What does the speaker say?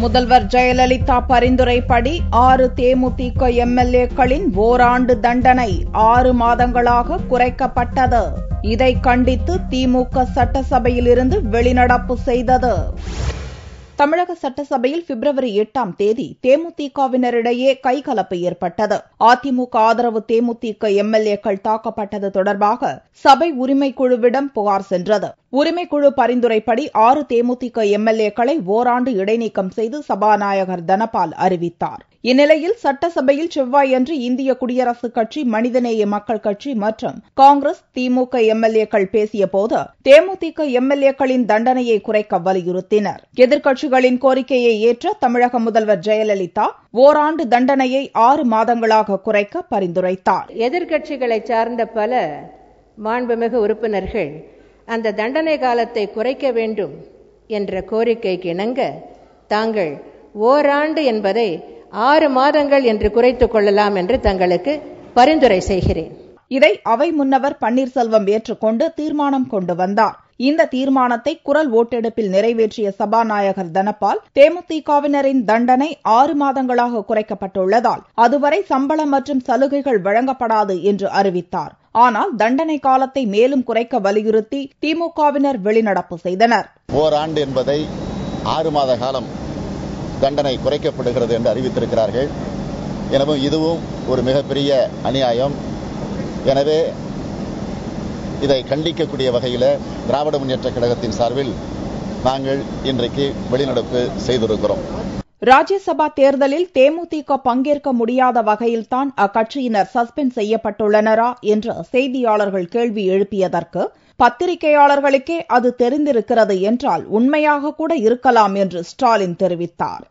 முதல்வர் ஜெயலலிதா பரிந்துரைப்படி 6 தேமுதிக எம்எல்ஏக்களின் ஓராண்டு தண்டனை 6 மாதங்களாக குறைக்கப்பட்டது. இதை கண்டித்து திமுக சட்டசபையிலிருந்து வெளிநடப்பு செய்தது. தமிழக சட்டசபையில் பிப்ரவரி 8ஆம் தேதி தேமுதிகவினரிடையே கைகலப்பு ஏற்பட்டது. அதிமுக ஆதரவு தேமுதிக எம்எல்ஏக்கள் தாக்கப்பட்டது தொடர்பாக சபை உரிமைக்குழுவிடம் புகார் சென்றது. உரிமைக்குழு பரிந்துரைப்படி 6 தேமுதிக எம்எல்ஏக்களை ஓராண்டு இடைநீக்கம் செய்து சபாநாயகர் தனபால் அறிவித்தார். இந்நிலையில் சட்டசபையில் செவ்வாயன்று இந்திய குடியரசுக் கட்சி, மனிதநேய மக்கள் கட்சி மற்றும் காங்கிரஸ், திமுக எம்எல்ஏக்கள் பேசியபோது தேமுதிக எம்எல்ஏக்களின் தண்டனையை குறைக்க வலியுறுத்தினர். எதிர்க்கட்சிகளின் கோரிக்கையை ஏற்ற தமிழக முதல்வர் ஜெயலலிதா ஓராண்டு தண்டனையை 6 மாதங்களாக குறைக்க பரிந்துரைத்தார். எதிர்க்கட்சிகளை சார்ந்த பல மாண்புமிகு உறுப்பினர்கள் அந்த தண்டனை காலத்தை குறைக்க வேண்டும் என்ற கோரிக்கைக்கு இணங்க தாங்கள் ஓராண்டு என்பதை 6 மாதங்கள் என்று குறைத்துக் கொள்ளலாம் என்று தங்களுக்கு பரிந்துரை செய்கிறேன். இதை அவை முன்னவர் பன்னீர்செல்வம் ஏற்றுக்கொண்டு தீர்மானம் கொண்டு வந்தார். இந்த தீர்மானத்தை குரல் ஓட்டெடுப்பில் நிறைவேற்றிய சபாநாயகர் தனபால் தேமுதிகவினரின் தண்டனை 6 மாதங்களாக குறைக்கப்பட்டுள்ளதால் அதுவரை சம்பளம் மற்றும் சலுகைகள் வழங்கப்படாது என்று அறிவித்தார். ஆனால் தண்டனை காலத்தை மேலும் குறைக்க வலியுறுத்தி திமுகவினர் வெளிநடப்பு செய்தனர். ஓராண்டு என்பதை 6 மாத காலம் தண்டனை குறைக்கப்படுகிறது என்று அறிவித்திருக்கிறார்கள். எனவே இதுவும் ஒரு மிகப்பெரிய அநியாயம். எனவே இதை கண்டிக்கக்கூடிய வகையில் திராவிட முன்னேற்ற கழகத்தின் சார்பில் நாங்கள் இன்றைக்கு வெளிநடப்பு செய்திருக்கிறோம். ராஜ்யசபா தேர்தலில் தேமுதிக பங்கேற்க முடியாத வகையில்தான் அக்கட்சியினர் சஸ்பெண்ட் செய்யப்பட்டுள்ளனரா என்று செய்தியாளர்கள் கேள்வி எழுப்பியதற்கு பத்திரிகையாளர்களுக்கே அது தெரிந்திருக்கிறது என்றால் உண்மையாக கூட இருக்கலாம் என்று ஸ்டாலின் தெரிவித்தார்.